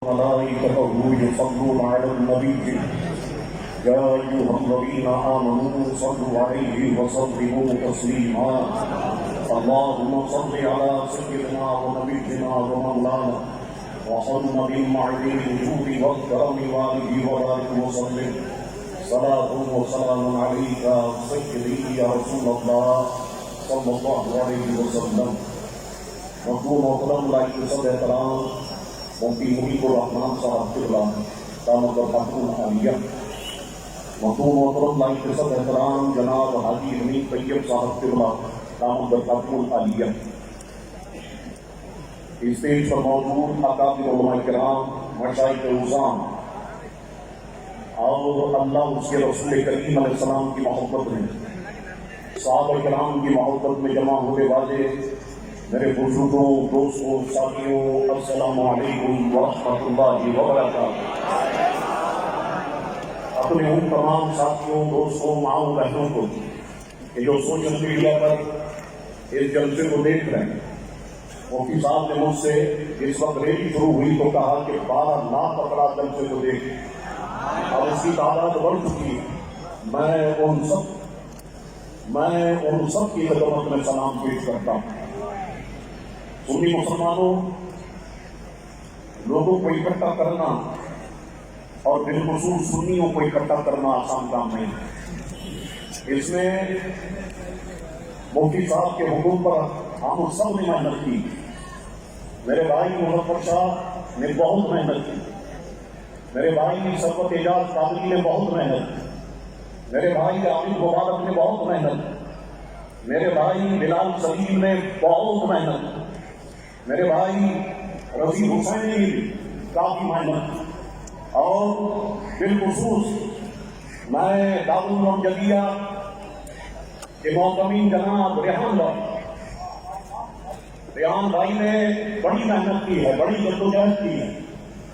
ملائكته يصلون على النبي يا أيها الذين آمنوا صلوا عليه وسلموا تسليما اللهم صل على سيدنا ونبينا ومولانا محمد معين الجود والكرم وآله وبارك وسلم صلاة وسلام عليك سيدي يا رسول الله صلى الله عليه وسلم مرحوم محترم لائق صدر احترام مفتی محیب الرحمان صاحب قبلہ دامت برکاتہ العالیہ، مرحوم محترم لائق صدر احترام جناب حاجی حمید طیب صاحب قبلہ دامت برکاتہ العالیہ، اسٹیج پر موجود اکابر علماء کرام، مشائخ اعظام اور اللہ اس کے رسول کریم علیہ السلام کی محبت میں، صحابہ کرام کی محبت میں جمع ہونے والے میرے بزرگوں، دوستوں، ساتھیوں، السلام علیکم ورحمۃ اللہ وبرکاتہ۔ اپنے ان تمام ساتھیوں، دوستوں، ماؤں بہنوں کو کہ جو سوشل میڈیا پر اس جلسے کو دیکھ رہے ہیں، مفتی صاحب نے مجھ سے اس وقت ریلی شروع ہوئی تو کہا کہ 12 لاکھ افراد جلسے کو دیکھ، اور اس کی تعداد بڑھ چکی ہے۔ میں ان سب کی خدمت میں سلام پیش کرتا ہوں۔ سنی مسلمانوں، لوگوں کو اکٹھا کرنا اور بالخصوص سنیوں کو اکٹھا کرنا آسان کام نہیں ہے۔ اس میں مفتی صاحب کے حکم پر ہم سب نے محنت کی، میرے بھائی مظفر شاہ نے بہت محنت کی، میرے بھائی ثروت اعجاز قادری نے بہت محنت کی، میرے بھائی عابد مبارک نے بہت محنت کی، میرے بھائی بلال سلیم نے بہت محنت کی، میرے بھائی رفیع حسین نے بھی کافی محنت کی، اور بالخصوص میں دارالمعجمیہ کے محتمین جناب ریحان بھائی نے بڑی محنت کی ہے، بڑی جدوجہد کی ہے،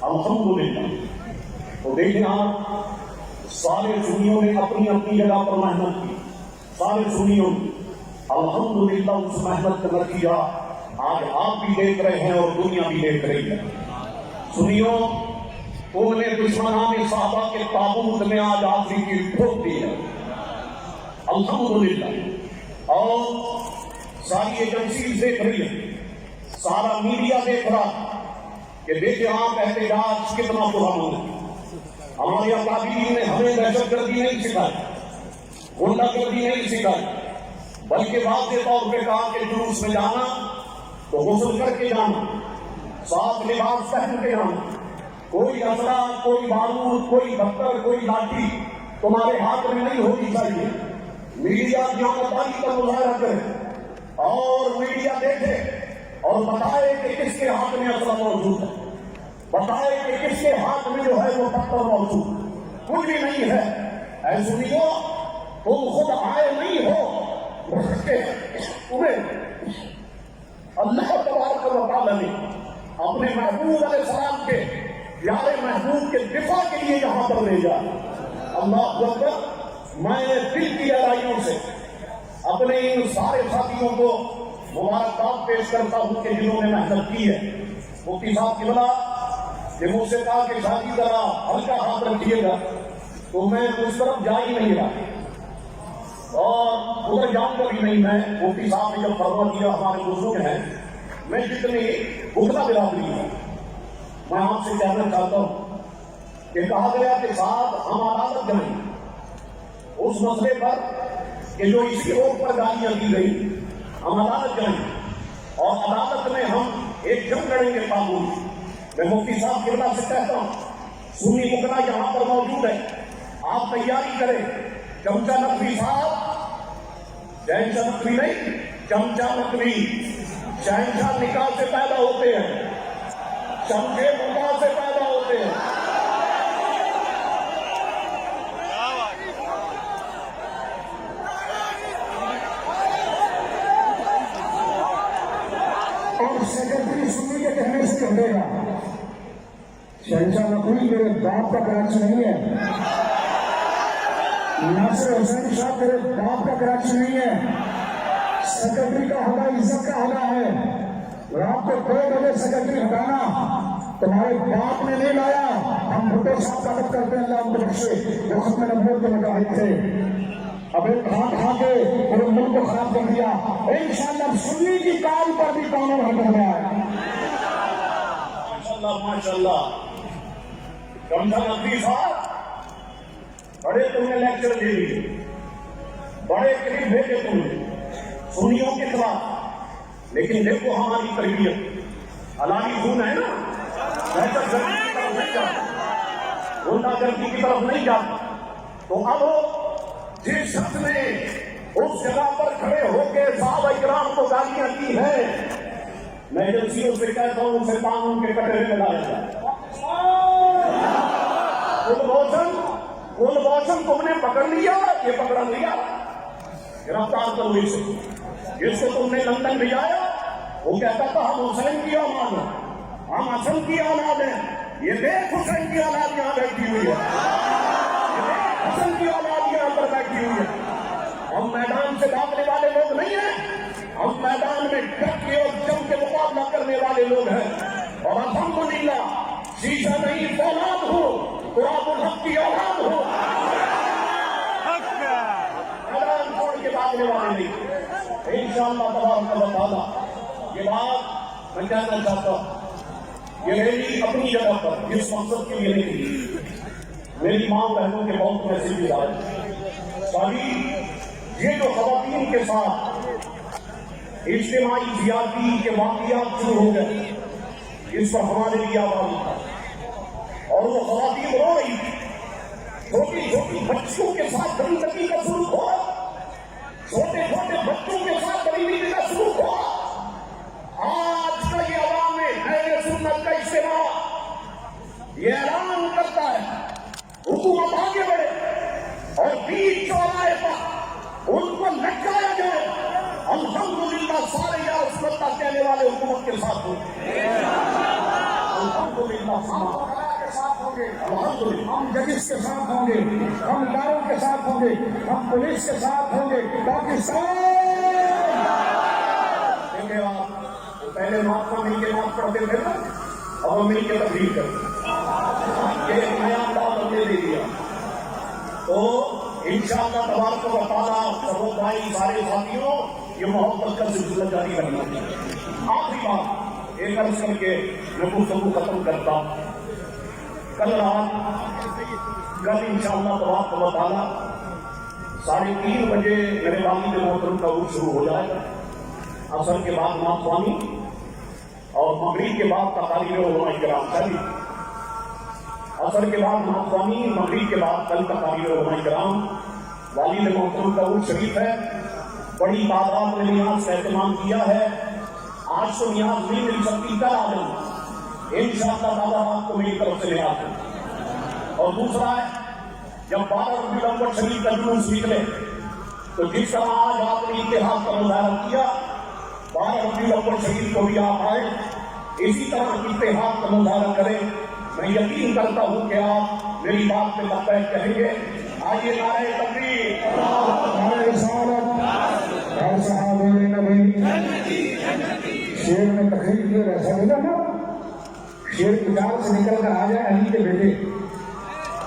الحمدللہ۔ تو دیکھیں آپ، سارے سنیوں نے اپنی اپنی جگہ پر محنت کی، سارے سنیوں نے الحمدللہ اس محنت کا نتیجہ آج آپ بھی دیکھ رہے ہیں اور دنیا بھی دیکھ رہی ہے۔ سنیوں، تم نے دشمنان صحابہ کے تابوت میں آج آخری کی ٹھوک دی ہے، الحمدللہ۔ اور ساری ایجنسیز دیکھ رہی ہے، سارا میڈیا دیکھ رہا کہ دیکھیں آپ احتجاج کتنا پرانا ہے۔ ہمارے اکابرین نے ہمیں دہشت گردی نہیں سکھائی، غنڈہ گردی نہیں سکھائی، بلکہ واضح طور پہ کہا کہ جلوس میں جانا تو غسل کر کے جانا، صاف لباس پہن کے جانا، کوئی اسلحہ، کوئی بارود، کوئی پتھر، کوئی لاٹھی تمہارے ہاتھ میں نہیں ہونی چاہیے۔ میڈیا دیانتداری کا مظاہرہ کرے اور میڈیا دیکھے اور بتائے کہ کس کے ہاتھ میں اسلحہ موجود ہے، بتائے کہ کس کے ہاتھ میں جو ہے وہ پتھر موجود، کچھ بھی نہیں ہے۔ اے سنیو، تم خود آئے نہیں ہو، تمہیں اللہ تبارک و تعالیٰ نے اپنے محبوب علیہ السلام کے پیارے محبوب کے دفاع کے لیے یہاں پر بھیجا۔ اللہ اکبر۔ میں دل کی گہرائیوں سے اپنے ان سارے ساتھیوں کو مبارکباد پیش کرتا ہوں کہ جنہوں نے محنت کی ہے۔ مفتی صاحب کی بنا کہ مجھ سے کہا کہ شادی ذرا ہلکا ہاتھ رکھیے گا، تو میں اس طرف جا ہی نہیں رہا اور ادھر جاؤں گا بھی نہیں۔ میں مفتی صاحب نے جب فرما دیا، ہمارے بزرگ ہیں، میں جتنی بھوکنا برادری ہوں، میں آپ سے کہنا چاہتا ہوں کہ کہا گیا کہ صاحب ہم عدالت جائیں اس مسئلے پر کہ جو اسی روڈ پر گالیاں دی گئی، ہم عدالت جائیں اور عدالت میں ہم ایک جنگ لڑیں گے قانون۔ میں مفتی صاحب کی بنا سے کہتا ہوں، سنی مکنا یہاں پر موجود ہے، آپ تیاری کریں۔ چمچہ نقوی صاحب، شہنشاہ نقوی نہیں، چمچہ نقوی، شہنشاہ نکاح سے پیدا ہوتے ہیں، چمچے نکاح سے پیدا ہوتے ہیں۔ اور سیکرٹری سنی کے کہنے سے ہٹے گا، شہنشاہ نقوی میرے باپ کا کراچی نہیں ہے، ناصر حسین شاہ میرے باپ کا کراچی نہیں ہے۔ سیکرٹری کا ہونا عزت کا ہونا ہے، رات کو 2 بجے سیکرٹری ہٹانا تمہارے باپ نے نہیں لایا. ہم بھٹو صاحب طلب کرتے ہیں اللہ ان کو بخشے, جو ختم نبوت کے مجاہد تھے. اب ایک کھا کے پورے ملک کو خراب کر دیا. انشاءاللہ سنی کی کال پر بھی قانون ہٹ رہا ہے. ماشاءاللہ رمضان نقوی صاحب بڑے تم نے لیکچر دے دیے, بڑے قریب بھیجے تم نے سنیوں کے خلاف, لیکن دیکھو ہماری تربیت علانی خون ہے نا, دہشت گردی کی طرف نہیں جاتا, غنڈہ گردی کی طرف نہیں جاتا. تو اب جس شخص نے اس جگہ پر کھڑے ہو کے صحابہ کرام کو گالیاں دی ہیں, میں ایجنسیوں سے کہتا ہوں اسے قانون کے کٹہرے میں لایا جائے. کلبھوشن تم نے پکڑ لیا, یہ پکڑا لیا, گرفتار کرو اسے. جس کو تم نے لندن بھیجایا وہ کہتا تھا ہم حسین کی اولاد ہیں, ہم حسن کی اولاد ہیں. یہ دیکھ حسین کی اولاد یہاں بیٹھی ہوئی ہے, یہ دیکھ حسن کی اولاد یہاں پر بیٹھی ہوئی ہے. ہم میدان سے بھاگنے والے لوگ نہیں ہیں, ہم میدان میں ڈٹ کے اور جم کے مقابلہ کرنے والے لوگ ہیں. اور الحمدللہ شیشہ نہیں فولاد ہو, قرآن الحق کی اولاد ہو, میدان چھوڑ کے بھاگنے والے نہیں. انشاءاللہ تبارک و تعالی یہ بات میں کہنا چاہتا ہوں, یہ میری اپنی جگہ پر جس مقصد کے لیے نہیں تھی, میری ماں بہنوں کے بہت میسیج آئے. سبھی یہ جو خواتین کے ساتھ اجتماعی زیادتی کے واقعات شروع ہو گئے, اس پر ہمارے لیے آواز تھا. اور وہ خواتین رو رہی تھی, چھوٹی چھوٹی بچوں کے ساتھ گندگی کا سلوک ہو, چھوٹے چھوٹے بچوں کے ساتھ غریبی کا سلوک ہو. آج کا یہ عوام میں اہل سنت کا اجتماع یہ اعلان کرتا ہے حکومت آگے بڑھے اور بیچ چوراہے پر ان کو لٹکایا جائے. الحمدللہ سارے یا عصمت کا کہنے والے حکومت کے ساتھ ہوں گے, الحمدللہ ہم ججز کے ساتھ ہوں گے, ہم اداروں کے ساتھ ہوں گے, ہم پولیس کے ساتھ ہوں گے. پاکستان دیکھیں آپ پہلے مہاتما مل کے نام پڑھتے تھے نا, اب ہم مل کے تبدیل کرتے ہیں. ایک نیا انداز ہم نے دے دیا. تو انشاءاللہ تبارک و تعالیٰ سبوں بھائی سارے ساتھیوں یہ محبت کا سلسلہ جاری کرنا چاہیے. آخری بات ایک عرض کر کے میں گفتگو ختم کرتا ہوں. کل انشاءاللہ تبارک و تعالیٰ 3:30 بجے میرے والد محترم کا عرس شروع ہو جائے گا. عصر کے بعد نعت اور مغرب کے بعد تقاریر علماء کرام چلی. عصر کے بعد نعت خوانی, مغرب کے بعد کل تقاریر علماء کرام. والد محترم کا عرس شریف ہے, بڑی تعداد میں نیاز کا اہتمام کیا ہے. آج تو نیاز نہیں مل سکتی, کل آ جانا انشاءاللہ تعالیٰ آپ کو میری طرف سے نیاز ہے. اور دوسرا ہے جب 12 ربیع الاول شریف کا جلوس نکلے تو جس طرح آج آپ نے اتحاد کا مظاہرہ کیا, 12 ربیع الاول شریف کو بھی آپ آئے, اسی طرح اتحاد کا مظاہرہ کریں. میں یقین کرتا ہوں کہ آپ میری بات پہ لبیک کہیں گے. آئیے نعرہ تکبیر, ہمارے رسالت ہر صحابہ نبی شیر میں تقریر کیا ایسا ہوگا نا, شیر کتاب سے نکل کر آ جائے علی کے بیٹے,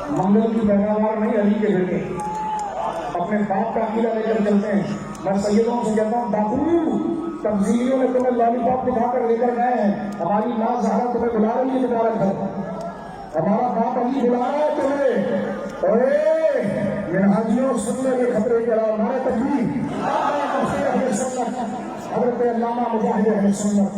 منگل کی پیداوار نہیں علی کے بیٹے, اپنے باپ کا عقیدہ لے کر چلتے ہیں. میں سیدوں سے کہتا ہوں باپو تمثیلیوں نے تمہیں لالی پاپ دکھا کر لے کر گئے ہیں, ہماری ماں زہرا تمہیں بلا رہی ہے تمہارا گھر, ہمارا باپ علی بلا رہا ہے تمہیں. منہاجیوں سننے کے خطرے کے علاوہ ہمارے تکلیف حضرت علامہ مجاہد اہل سنت